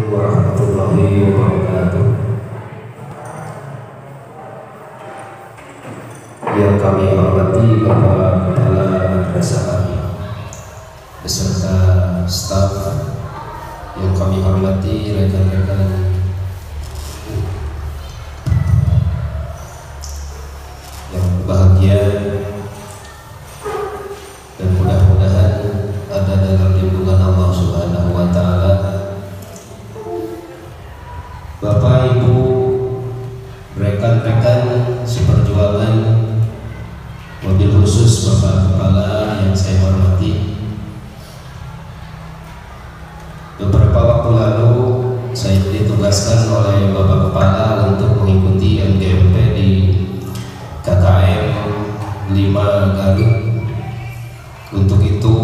warahmatullahi wabarakatuh. Yang kami hormati Bapak Kepala Madrasah kami beserta staf, yang kami hormati rekan-rekan yang bahagia, dan mudah-mudahan ada dalam lindungan Allah Subhanahu wa Ta'ala. Bapak, Ibu, rekan-rekan seperjuangan, mobil khusus Bapak Kepala yang saya hormati. Beberapa waktu lalu saya ditugaskan oleh Bapak Kepala untuk mengikuti MGMP di KKM 5 Garut. Untuk itu,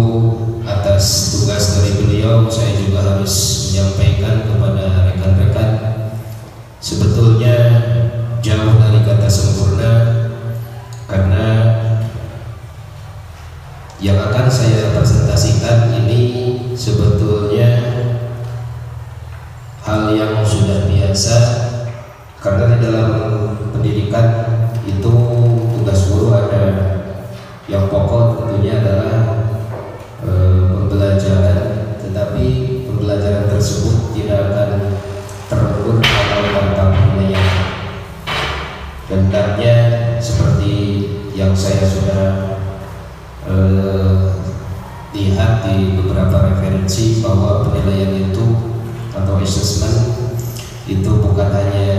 atas tugas dari beliau, saya juga harus menyampaikan kepada rekan-rekan, sebetulnya jauh dari kata sempurna, karena yang akan saya presentasikan ini sebetulnya hal yang sudah biasa, karena di dalam pendidikan itu tugas guru ada yang pokok tentunya adalah pembelajaran, tetapi pembelajaran tersebut tidak akan terukur kalau tanpa penilaian. Dan hendaknya seperti yang saya sudah lihat di beberapa referensi, bahwa penilaian itu atau assessment itu bukan hanya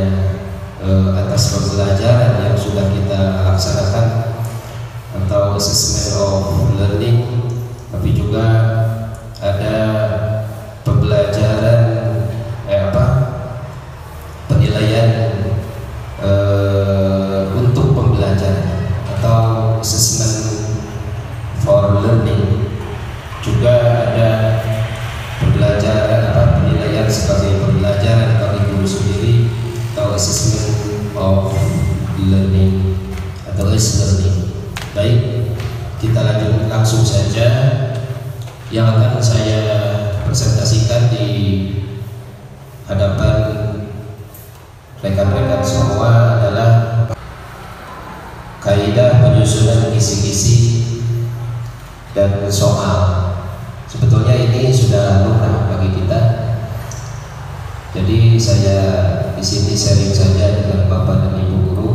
atas pembelajaran yang sudah kita laksanakan atau assessment of learning, tapi juga ada pembelajaran penilaian untuk pembelajaran atau assessment for learning. Juga ada penilaian sebagai pembelajaran bagi guru sendiri atau assessment of learning atau learning. Baik, kita lanjut langsung saja. Yang akan saya presentasikan di hadapan rekan-rekan semua adalah kaidah penyusunan kisi-kisi dan soal. Sebetulnya ini sudah lumrah bagi kita. Jadi saya di sini sharing saja dengan Bapak dan Ibu guru.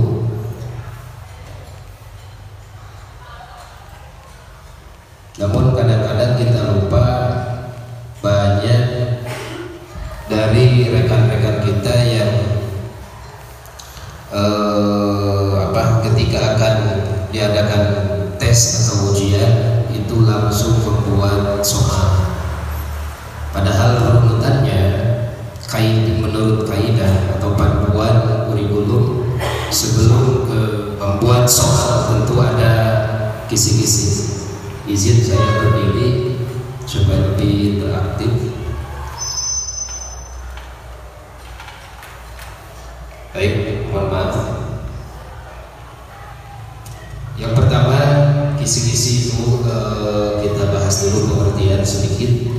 Namun kadang-kadang kita lupa, banyak dari rekan-rekan kita yang ketika akan diadakan tes atau ujian itu langsung membuat soal. Padahal runutannya menurut kaidah atau panduan kurikulum, sebelum membuat soal tentu ada kisi-kisi. Izin saya berdiri supaya lebih interaktif. Baik, mohon maaf. Yang pertama, kisi-kisi itu kita bahas dulu pengertian sedikit,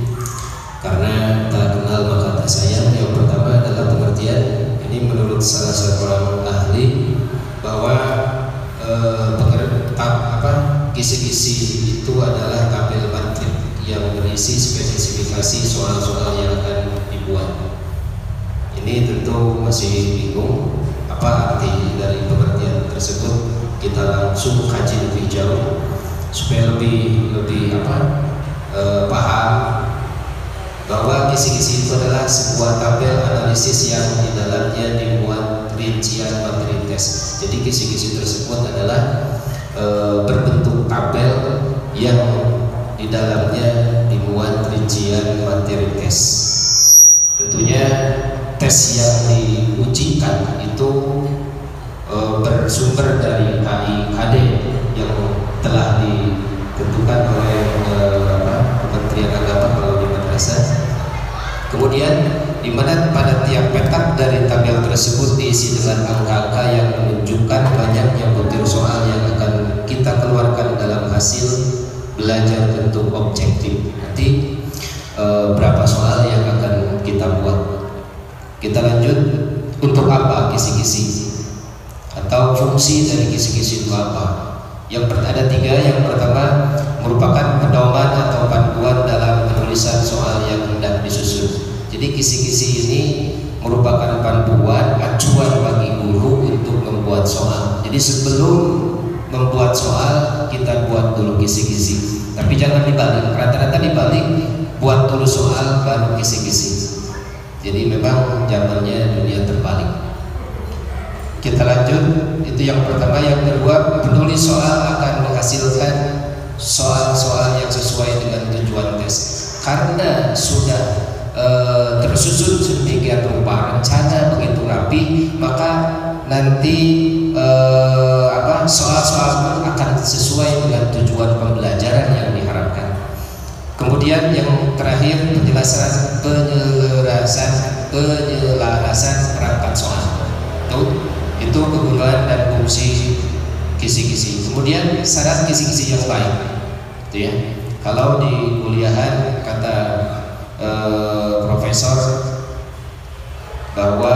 karena tak kenal maka tak sayang. Yang pertama adalah pengertian. Ini menurut salah seorang ahli, bahwa kisi-kisi itu adalah tabel matrik yang berisi spesifikasi soal-soal yang akan dibuat. Ini tentu masih bingung apa arti dari pengertian tersebut. Kita langsung kaji lebih jauh supaya lebih paham bahwa kisi-kisi itu adalah sebuah tabel analisis yang di dalamnya dimuat rincian materi tes. Jadi kisi-kisi tersebut adalah berbentuk tabel yang di dalamnya dimuat rincian materi tes. Tentunya tes yang diujikan itu bersumber dari KIKD yang telah ditentukan oleh Kementerian Agama kalau di madrasah. Kemudian di mana pada tiap petak dari tabel tersebut diisi dengan angka-angka yang menunjukkan banyaknya butir soal yang akan kita keluarkan dalam hasil belajar bentuk objektif. Nanti berapa soal yang akan kita buat. Kita lanjut, untuk apa kisi-kisi atau fungsi dari kisi-kisi itu apa? Ada tiga. Yang pertama, merupakan pedoman atau panduan dalam penulisan soal yang hendak disusun. Jadi kisi-kisi ini merupakan panduan, acuan bagi guru untuk membuat soal. Jadi sebelum membuat soal, kita buat dulu kisi-kisi. Tapi jangan dibalik, rata-rata dibalik, buat dulu soal baru kisi-kisi. Jadi memang zamannya dunia terbalik. Kita lanjut, itu yang pertama. Yang kedua, penulis soal akan menghasilkan soal-soal yang sesuai dengan tujuan tes. Karena sudah tersusun sedemikian rupa, rencana begitu rapi, maka nanti soal-soal akan sesuai dengan tujuan pembelajaran yang diharapkan. Kemudian yang terakhir, penyelarasan perangkat soal. Itu kegunaan dan fungsi kisi-kisi. Kemudian syarat kisi-kisi yang baik, itu ya. Kalau di kuliahan kata profesor bahwa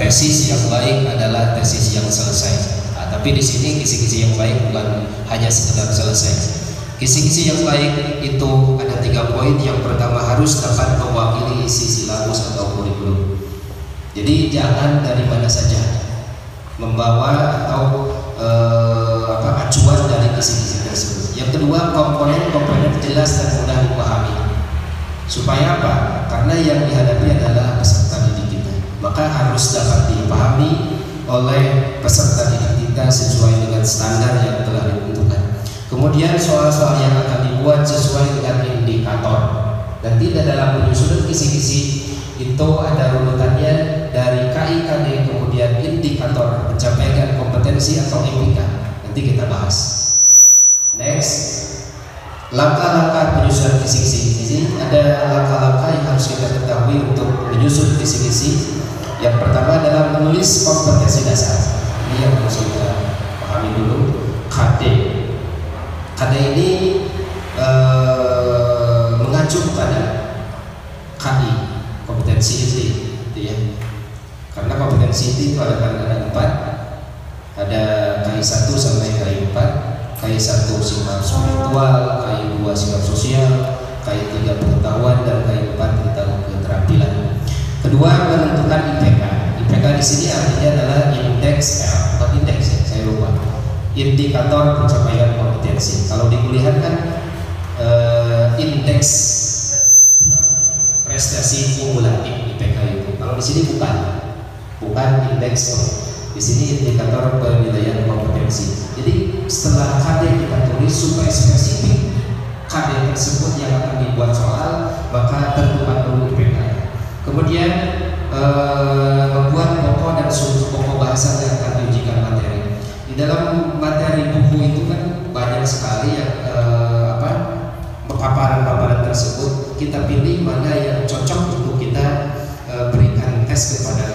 tesis yang baik adalah tesis yang selesai. Tapi di sini kisi-kisi yang baik bukan hanya sekedar selesai. Kisi-kisi yang baik itu ada 3 poin. Yang pertama, harus dapat mewakili isi silabus atau kurikulum. Jadi jangan dari mana saja membawa atau acuan dari kisi-kisi tersebut. Yang kedua, komponen-komponen jelas dan mudah dipahami. Supaya apa? Karena yang dihadapi adalah peserta didik kita, maka harus dapat dipahami oleh peserta didik kita sesuai dengan standar yang telah ditentukan. Kemudian soal-soal yang akan dibuat sesuai dengan indikator. Dan tidak dalam penyusunan kisi-kisi itu ada runutannya dari KIKD, kemudian indikator pencapaian kompetensi atau IPK. Nanti kita bahas. Next, langkah-langkah penyusunan kisi-kisi. Ini ada langkah-langkah yang harus kita ketahui untuk menyusun kisi-kisi. Yang pertama adalah menulis kompetensi dasar. Ini yang harus kita pahami dulu. KD ini mengacu kepada KI, kompetensi inti, gitu ya. Karena kompetensi inti itu ada 4, ada KI 1 sampai KI 4. KI 1 sifat spiritual, KI 2 sifat sosial, KI 3 pengetahuan, dan KI 4 tentang keterampilan. Kedua, menentukan IPK. IPK di sini artinya adalah indeks bukan indeks ya, saya lupa. Indikator pencapaian kompetensi. Kalau di kuliah kan indeks prestasi kumulatif IPK itu. Kalau di sini bukan indeks. Di sini indikator penilaian kompetensi. Jadi setelah KD kita tulis supaya spesifik KD tersebut yang akan dibuat soal, maka tentukan dulu IPK. Kemudian membuat pokok dan sumber pokok bahasa yang akan diujikan materi. Di dalam materi buku itu kan banyak sekali yang paparan-paparan tersebut. Kita pilih mana yang cocok untuk kita berikan tes kepada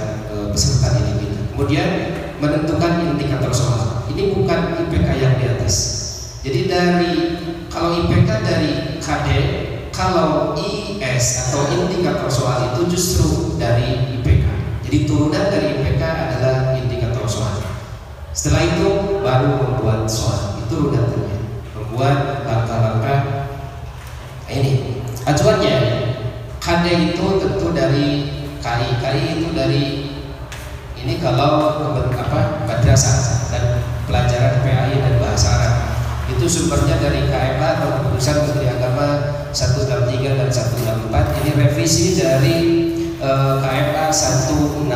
peserta didik kita. Kemudian menentukan indikator soal. Ini bukan IPK yang di atas. Jadi kalau IPK dari KD, kalau IS atau indikator soal itu justru dari IPK. Jadi turunan dari IPK adalah indikator soal. Setelah itu baru membuat soal. Itu runutannya. Membuat langkah-langkah ini. Acuannya KD itu tentu dari KI itu dari ini kalau madrasah dan pelajaran PAI dan bahasa Arab. Itu sumbernya dari KMA atau Keputusan Menteri Agama 163 dan 164. Ini revisi dari KMA 165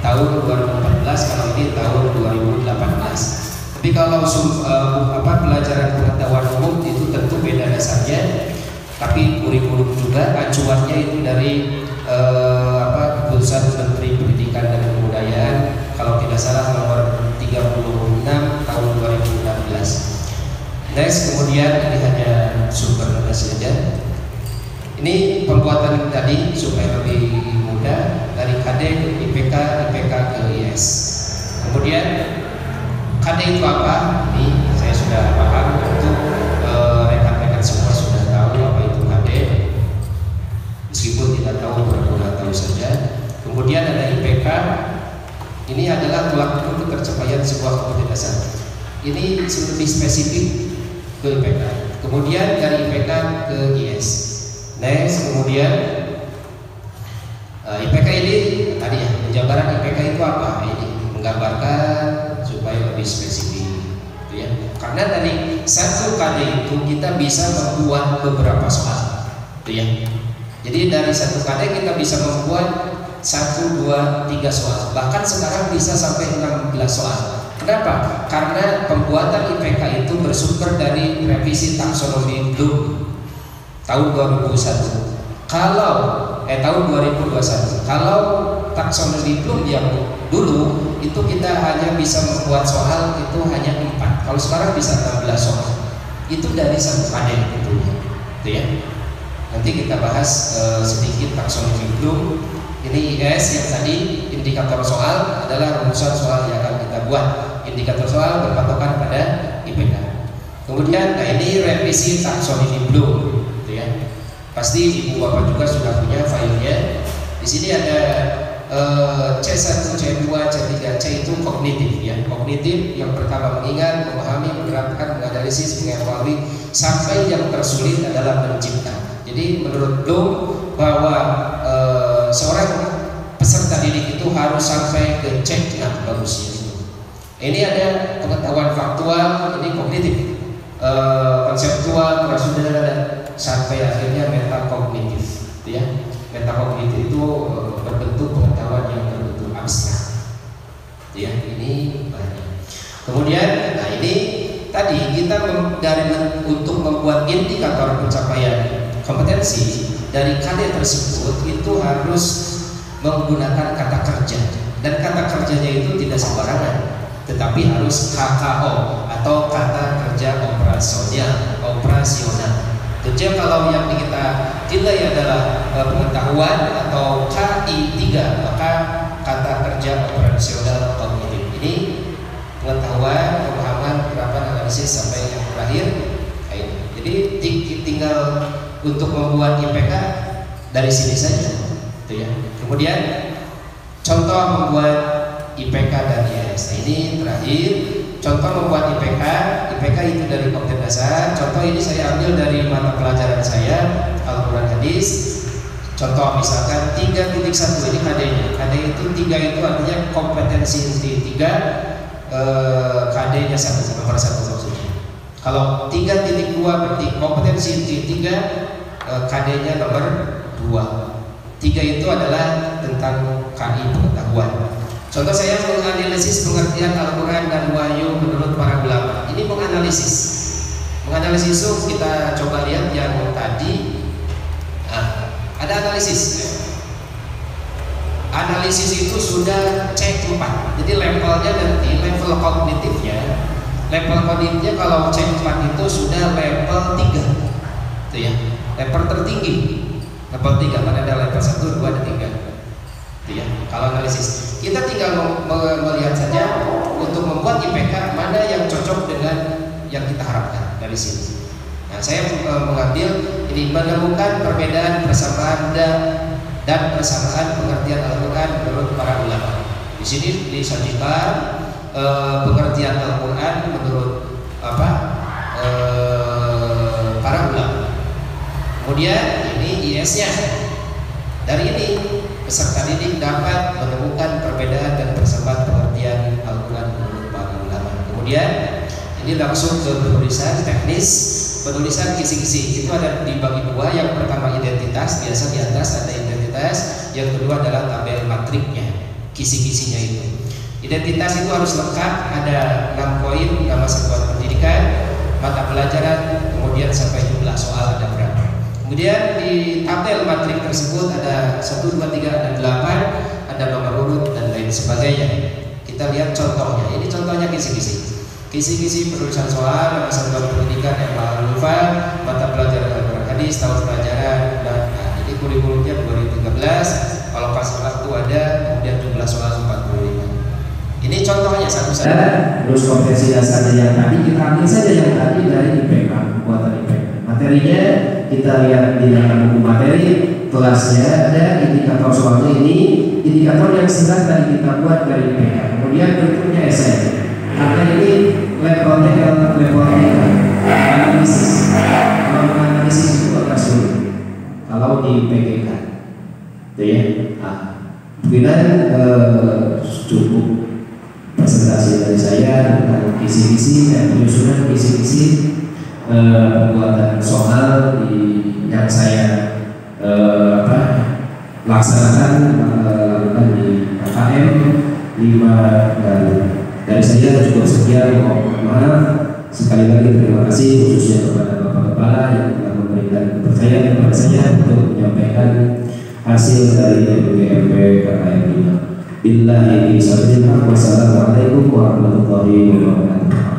tahun 2014, kalau ini tahun 2018. Tapi kalau pelajaran pengetahuan umum itu tentu beda dasarnya, tapi kurikulum juga acuannya itu dari Keputusan Menteri Pendidikan dan Kebudayaan, kalau tidak salah nomor 36 tahun 2016. Next, kemudian ini hanya sumber saja. Ini pembuatan tadi supaya lebih mudah dari KD ke IPK, IPK ke IS. Kemudian KD itu apa? Ini saya sudah paham, untuk rekan-rekan semua sudah tahu apa itu KD. Meskipun Ini lebih spesifik ke IPK. Kemudian dari IPK ke IS. Next, kemudian IPK ini tadi ya, penjabaran IPK itu apa? Ini menggambarkan supaya lebih spesifik, gitu ya. Karena dari satu KD itu kita bisa membuat beberapa soal, gitu ya. Jadi dari satu KD kita bisa membuat 1, 2, 3 soal. Bahkan sekarang bisa sampai 16 soal. Kenapa? Karena pembuatan IPK itu bersumber dari revisi taksonomi Bloom tahun 2001. Kalau tahun 2021. Kalau taksonomi Bloom yang dulu itu kita hanya bisa membuat soal itu hanya 4. Kalau sekarang bisa 16 soal. Itu dari satu KD itu ya. Nanti kita bahas sedikit taksonomi Bloom. Ini IS yang tadi indikator soal adalah rumusan soal yang akan kita buat. Indikator soal berpatokan pada IPK. Kemudian, nah ini revisi taksonomi Bloom, gitu ya. Pasti ibu bapak juga sudah punya filenya. Di sini ada C1, C2, C3, C itu kognitif ya. Kognitif yang pertama mengingat, memahami, menerapkan, menganalisis, mengevaluasi, sampai yang tersulit adalah mencipta. Jadi menurut Bloom bahwa seorang peserta didik itu harus sampai ke C. Nah, bagusnya. Ini ada pengetahuan faktual, ini kognitif, konseptual, prosedural, sampai akhirnya metakognitif, ya. Metakognitif itu berbentuk pengetahuan yang berbentuk abstrak, ya. Ini banyak. Kemudian, nah ini tadi kita untuk membuat indikator pencapaian kompetensi dari KD tersebut itu harus menggunakan kata kerja, dan kata kerjanya itu tidak sembarangan, tetapi harus KKO atau kata kerja operasional. Tentunya kalau yang kita nilai adalah pengetahuan atau KI3, maka kata kerja operasional kognitif ini pengetahuan, pemahaman, penerapan, analisis sampai yang terakhir. Jadi tinggal untuk membuat IPK dari sini saja, gitu ya. Kemudian contoh membuat IPK dan IS. Nah, ini terakhir contoh membuat IPK. IPK itu dari kompetensi dasar. Contoh ini saya ambil dari mata pelajaran saya Al-Quran Hadis. Contoh misalkan 3.1 ini KD-nya. KD itu 3 itu artinya kompetensi inti 3, KD-nya 1, nomor 1 maksudnya. Kalau 3.2 berarti kompetensi inti 3, KD-nya nomor 2. 3 itu adalah tentang KI pengetahuan. Contoh saya menganalisis pengertian Al-Quran dan Wahyu menurut para ulama. Ini menganalisis. Menganalisis itu kita coba lihat yang tadi. Nah, ada analisis. Analisis itu sudah C4. Jadi levelnya nanti level kognitifnya. Level kognitifnya kalau C4 itu sudah level 3. Itu ya. Level tertinggi. Level 3 kan ada level 1, 2, dan 3. Itu ya. Kalau analisis kita tinggal melihat saja untuk membuat IPK mana yang cocok dengan yang kita harapkan dari sini. Nah, saya mengambil ini menemukan perbedaan persamaan dan persamaan pengertian Al-Quran menurut para ulama. Di sini disajikan pengertian Al-Quran menurut para ulama. Kemudian ini IS-nya. Dari ini peserta didik dapat menemukan perbedaan dan persamaan pengertian Al-Quran menurut para ulama. Kemudian ini langsung ke penulisan teknis, penulisan kisi-kisi. Itu ada dibagi dua. Yang pertama identitas, biasa di atas ada identitas. Yang kedua adalah tabel matriknya, kisi-kisinya itu. Identitas itu harus lengkap, ada 6 poin, nama satuan pendidikan, mata pelajaran, kemudian sampai jumlah soal ada berapa. Kemudian di tabel matrik tersebut ada 1, 2, 3, ada 8, ada nomor urut dan lain sebagainya. Kita lihat contohnya. Ini contohnya kisi-kisi. Kisi-kisi penulisan soal, nama satuan pendidikan yang ma'rufah, mata pelajaran Al-Quran Hadis, tahun pelajaran, dan ini kurikulumnya 2013. Kalau pas waktu ada, kemudian jumlah soal 45. Ini contohnya satu saja. Terus kompetensi dasarnya yang tadi kita ambil saja yang tadi dari IPK, pembuatan IPK. Materinya kita lihat di dalam buku materi, kelasnya ada indikator soalnya ini, indikator yang sudah tadi kita buat dari IPK. Kemudian berikutnya esai. karena ini levelnya analisis. Kalau analisis itu agak sulit kalau di PGK, gitu ya. Mungkin cukup presentasi dari saya tentang kisi-kisi dan penyusunan kisi-kisi pembuatan soal yang saya laksanakan di KKM 5 dan dari saya cukup sekian. Mohon maaf sekali lagi, terima kasih khususnya kepada Bapak Kepala yang telah memberikan kepercayaan kepada saya untuk menyampaikan hasil dari MGMP KKM 5. Billahi taufiq. Wassalamualaikum warahmatullahi wabarakatuh.